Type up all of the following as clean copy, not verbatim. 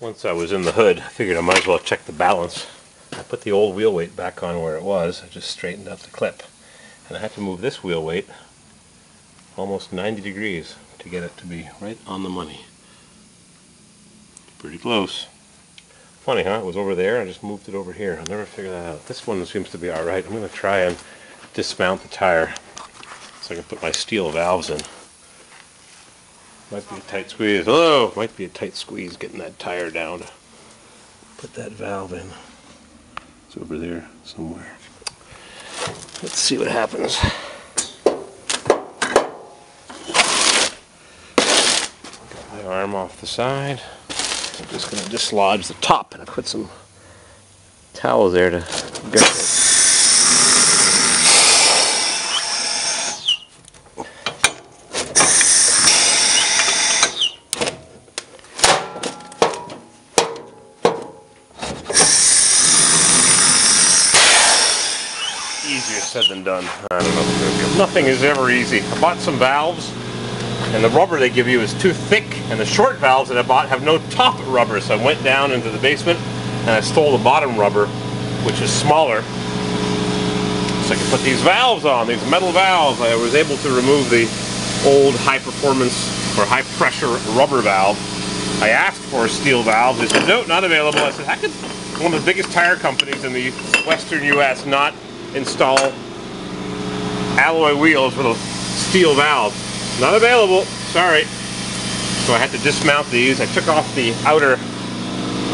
Once I was in the hood, I figured I might as well check the balance. I put the old wheel weight back on where it was. I just straightened out the clip. And I had to move this wheel weight almost 90 degrees to get it to be right on the money. Pretty close. Funny, huh? It was over there. I just moved it over here. I'll never figure that out. This one seems to be alright. I'm going to try and dismount the tire so I can put my steel valves in. Might be a tight squeeze. Hello! Might be a tight squeeze getting that tire down. Put that valve in. It's over there somewhere. Let's see what happens. Got my arm off the side. I'm just going to dislodge the top, and I put some towels there to get it. Easier said than done. I don't know. Nothing is ever easy. I bought some valves, and the rubber they give you is too thick, and the short valves that I bought have no top rubber, so I went down into the basement and I stole the bottom rubber, which is smaller, so I could put these valves on, these metal valves. I was able to remove the old high performance or high pressure rubber valve. I asked for a steel valve. They said, no, not available. I said, how could one of the biggest tire companies in the western US not install alloy wheels with a steel valve? Not available, sorry. So I had to dismount these. I took off the outer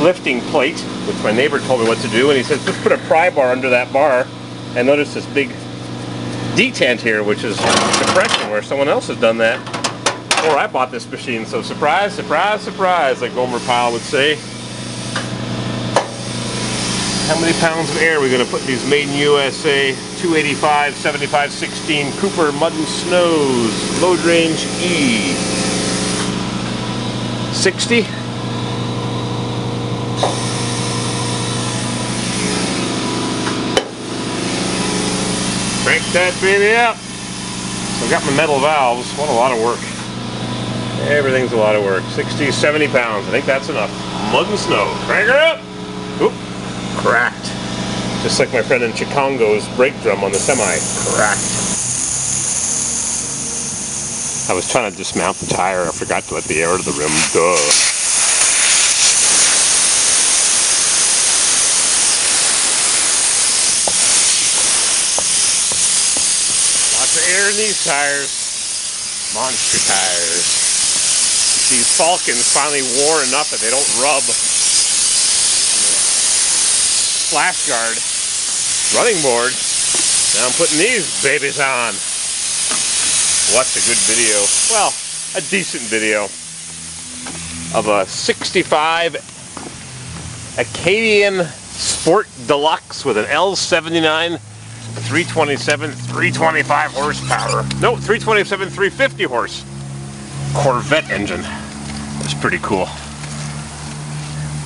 lifting plate, which my neighbor told me what to do, and he said just put a pry bar under that bar, and notice this big detent here, which is depression, where someone else has done that before I bought this machine. So surprise, surprise, surprise, like Gomer Pyle would say. How many pounds of air are we going to put in these made in USA 285 7516 Cooper Mud and Snows load range E? 60? Crank that baby up. So I've got my metal valves. What a lot of work. Everything's a lot of work. 60, 70 pounds. I think that's enough. Mud and snow. Crank her up. Oop. Cracked. Just like my friend in Chicago's brake drum on the semi. Cracked. I was trying to dismount the tire. I forgot to let the air out of the rim. Duh. Lots of air in these tires. Monster tires. These Falcons finally wore enough that they don't rub. Splash guard running board. Now I'm putting these babies on. What's a good video? Well, a decent video of a 65 Acadian Sport Deluxe with an L79 327 325 horsepower. No, 327 350 horse Corvette engine. That's pretty cool.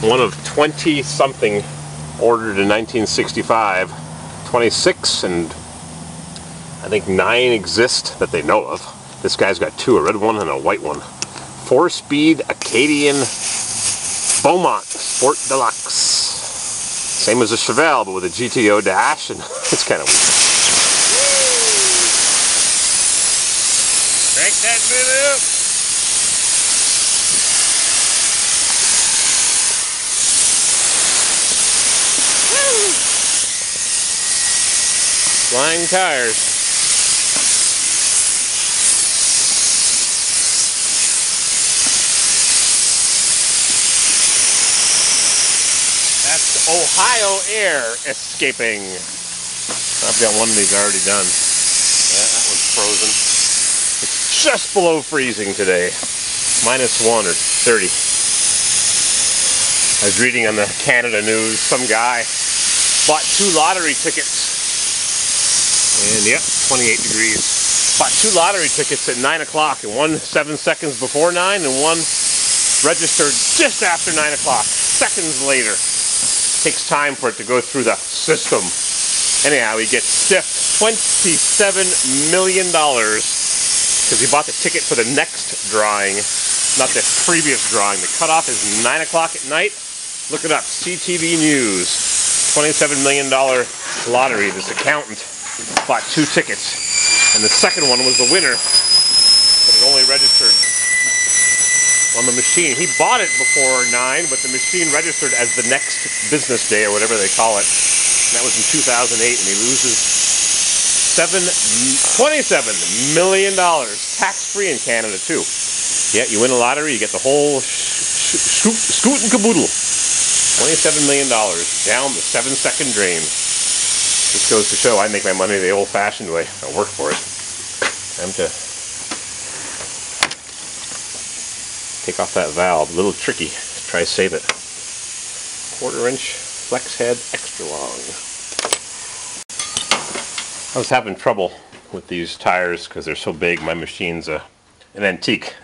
One of 20 something ordered in 1965, 26, and I think 9 exist that they know of. This guy's got 2, a red one and a white one. 4-speed Acadian Beaumont Sport Deluxe. Same as a Chevelle, but with a GTO dash, and it's kind of weird. Crank that bit up. Flying tires. That's Ohio air escaping. I've got one of these already done. Yeah, that one's frozen. It's just below freezing today. -1 or 30. I was reading on the Canada news, some guy bought 2 lottery tickets. And yep, 28 degrees. Bought 2 lottery tickets at 9 o'clock, and one 7 seconds before 9, and one registered just after 9 o'clock, seconds later. Takes time for it to go through the system. Anyhow, he gets stiffed $27 million because he bought the ticket for the next drawing not the previous drawing. The cutoff is 9 o'clock at night. Look it up, CTV News. $27 million lottery. This accountant bought 2 tickets, and the second one was the winner, but it only registered on the machine. He bought it before 9, but the machine registered as the next business day, or whatever they call it. And that was in 2008, and he loses $27 million, tax-free in Canada too. Yeah, you win a lottery, you get the whole scoot and caboodle. $27 million down the 7-second drain. This goes to show I make my money the old-fashioned way. I work for it. Time to take off that valve. A little tricky. Try save it. 1/4-inch flex head, extra long. I was having trouble with these tires because they're so big. My machine's an antique.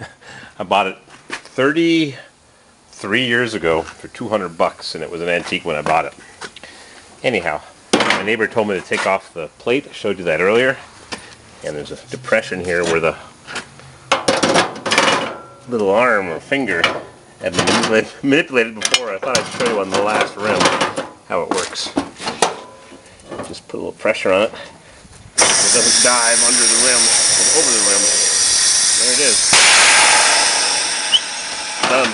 I bought it 33 years ago for $200, and it was an antique when I bought it. Anyhow, my neighbor told me to take off the plate. I showed you that earlier. And there's a depression here where the little arm or finger had been manipulated before. I thought I'd show you on the last rim how it works. Just put a little pressure on it. It doesn't dive under the rim, or over the rim. There it is. Done. I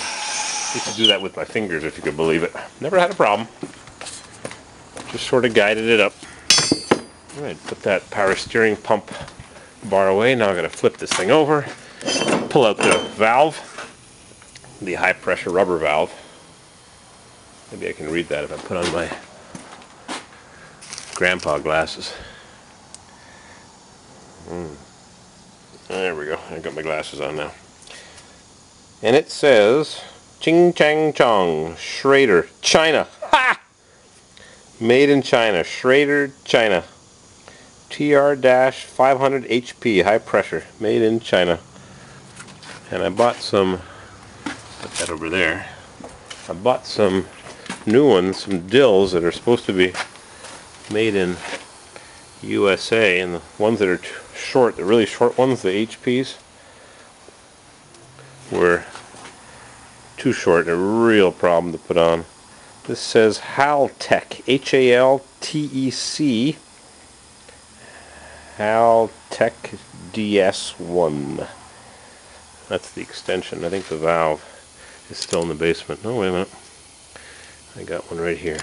used to do that with my fingers, if you could believe it. Never had a problem. Just sort of guided it up. Alright, put that power steering pump bar away. Now I've got to flip this thing over. Pull out the valve. The high pressure rubber valve. Maybe I can read that if I put on my grandpa glasses. There we go. I got my glasses on now. And it says Ching Chang Chong, Schrader, China. Ha! Made in China, Schrader, China. TR-500 HP, high pressure, made in China. And I bought some, put that over there. I bought some new ones, some dills that are supposed to be made in USA, and the ones that are short, the really short ones, the HPs, were too short, a real problem to put on. This says Haltech, H-A-L-T-E-C, Haltech DS1. That's the extension. I think the valve is still in the basement. Oh, wait a minute. I got one right here.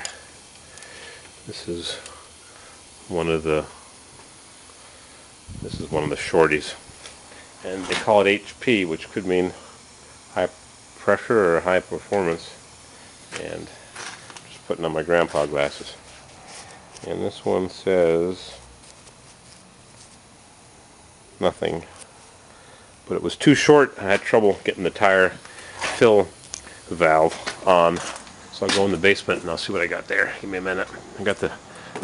This is one of the shorties. And they call it HP, which could mean high pressure or high performance. And just putting on my grandpa glasses. And this one says nothing. But it was too short. I had trouble getting the tire fill valve on. So I'll go in the basement and I'll see what I got there. Give me a minute. I got the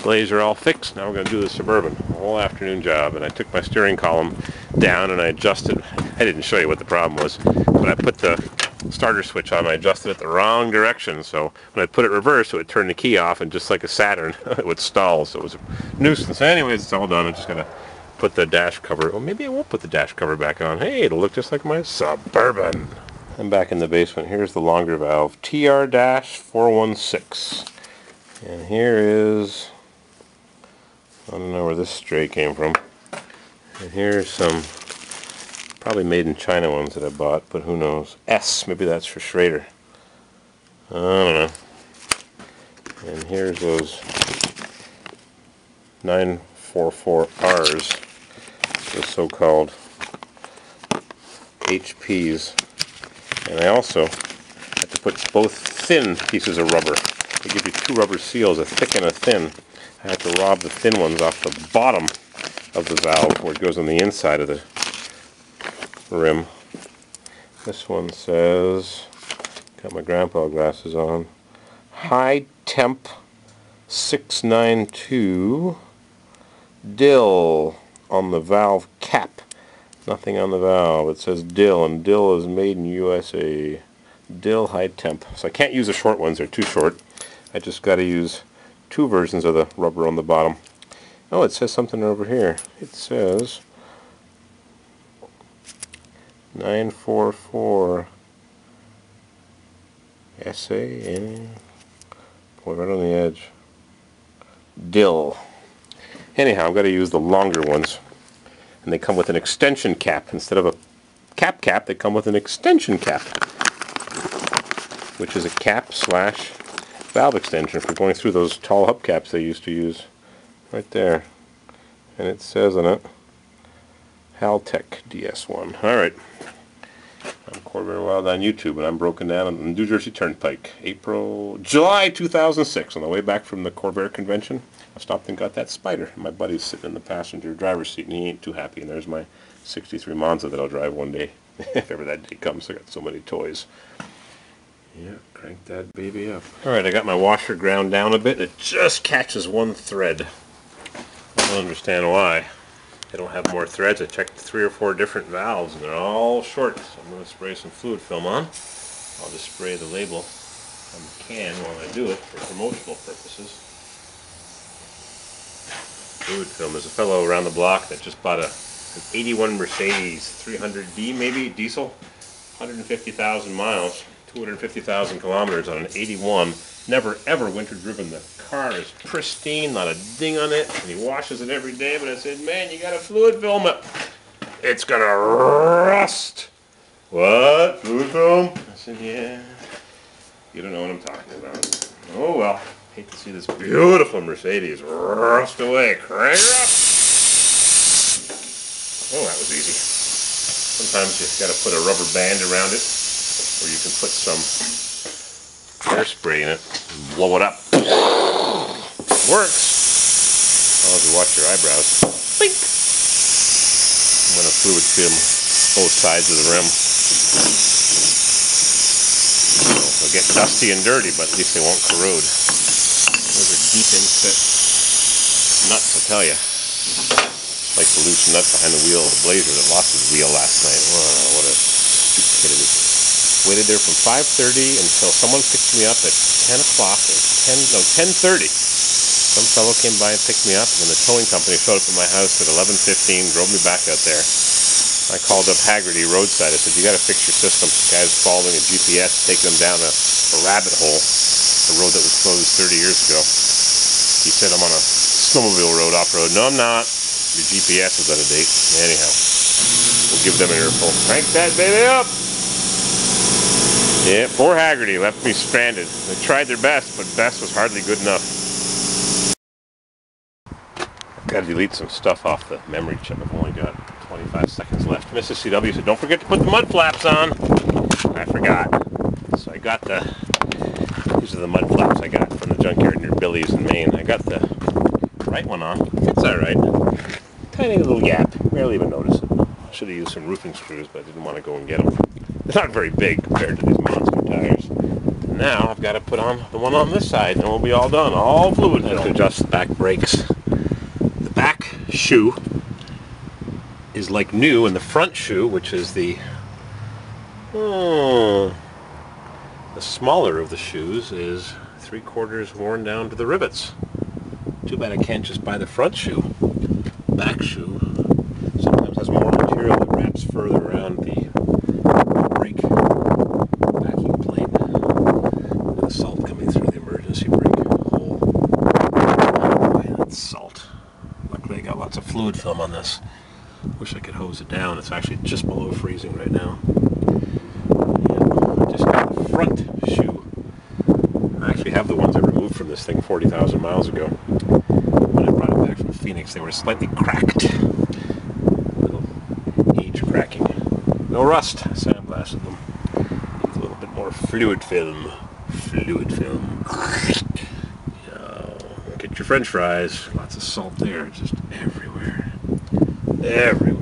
blazer all fixed. Now we're going to do the Suburban. Whole afternoon job. And I took my steering column down and I adjusted. I didn't show you what the problem was. But I put the starter switch on. I adjusted it the wrong direction. So when I put it reverse, it would turn the key off, and just like a Saturn, it would stall. So it was a nuisance. Anyways, it's all done. I'm just going to put the dash cover, well, maybe I won't put the dash cover back on. Hey, it'll look just like my Suburban. I'm back in the basement. Here's the longer valve, TR-416. And here is, I don't know where this stray came from. And here's some probably made in China ones that I bought, but who knows. S, maybe that's for Schrader. I don't know. And here's those 944Rs. The so-called HPs, and I also had to put both thin pieces of rubber. They give you 2 rubber seals, a thick and a thin. I had to rob the thin ones off the bottom of the valve where it goes on the inside of the rim. This one says, got my grandpa glasses on, high temp 692 dill on the valve cap. Nothing on the valve. It says dill, and dill is made in USA. Dill high temp. So I can't use the short ones, they're too short. I just got to use 2 versions of the rubber on the bottom. Oh, it says something over here. It says 944 S-A-N, boy, right on the edge. Dill. Anyhow, I've got to use the longer ones. And they come with an extension cap. Instead of a cap, they come with an extension cap, which is a cap slash valve extension for going through those tall hubcaps they used to use. Right there. And it says on it, Haltech DS1. Alright. I'm CORVAIRWILD on YouTube, and I'm broken down on the New Jersey Turnpike. July 2006, on the way back from the Corvair convention. I stopped and got that Spider. My buddy's sitting in the passenger driver's seat, and he ain't too happy. And there's my 63 Monza that I'll drive one day. If ever that day comes, I got so many toys. Yeah, crank that baby up. Alright, I got my washer ground down a bit. It just catches one thread. I don't understand why. I don't have more threads. I checked 3 or 4 different valves and they're all short. So I'm going to spray some fluid film on. I'll just spray the label on the can while I do it for promotional purposes. Fluid film. There's a fellow around the block that just bought an 81 Mercedes 300D maybe, diesel, 150,000 miles, 250,000 kilometers on an 81. Never ever winter driven. The car is pristine, not a ding on it, and he washes it every day. But I said, man, you gotta fluid film it. It's gonna rust. What? Fluid film? I said, yeah. You don't know what I'm talking about. Oh well. Hate to see this beautiful Mercedes rust away. Crank her up. Oh, that was easy. Sometimes you gotta put a rubber band around it, or you can put some hairspray in it and blow it up. Works. As long as you watch your eyebrows. Blink. I'm going to fluid film both sides of the rim. They'll get dusty and dirty, but at least they won't corrode. Those are deep inset nuts, I tell you. Like the loose nut behind the wheel of the Blazer that lost his wheel last night. Wow, what a stupidity. Waited there from 5:30 until someone picked me up at 10 o'clock, or 10:30. Some fellow came by and picked me up, and then the towing company showed up at my house at 11:15, drove me back out there. I called up Haggerty roadside. I said, you got to fix your system. This guy's following a GPS, taking them down a rabbit hole, a road that was closed 30 years ago. He said, I'm on a snowmobile road, off-road. No, I'm not. Your GPS is out of date. Anyhow, we'll give them an earful. Crank that baby up! Yeah, poor Haggerty left me stranded. They tried their best, but best was hardly good enough. I've got to delete some stuff off the memory chip. I've only got 25 seconds left. Mrs. CW said, don't forget to put the mud flaps on. I forgot. So I got these are the mud flaps I got from the junkyard near Billy's in Maine. I got the right one on. It's alright. Tiny little gap. Barely even notice it. I should have used some roofing screws, but I didn't want to go and get them. They're not very big compared to these monster tires. Now I've got to put on the one on this side and we'll be all done. All fluid film. To adjust the back brakes. The back shoe is like new, and the front shoe, which is the smaller of the shoes, is 3/4 worn down to the rivets. Too bad I can't just buy the front shoe. Back shoe sometimes has more material that wraps further around the brake backing plate. Look at the salt coming through the emergency brake hole. Oh boy, that's salt. Luckily I got lots of fluid film on this. Wish I could hose it down. It's actually just below freezing right now. Yeah, I just got the front shoe. I actually have the ones I removed from this thing 40,000 miles ago. When I brought it back from Phoenix, they were slightly cracked. Little age cracking. No rust. Sandblasted them. Needs a little bit more fluid film. Fluid film. Get your French fries. Lots of salt there. Just everywhere. Everywhere.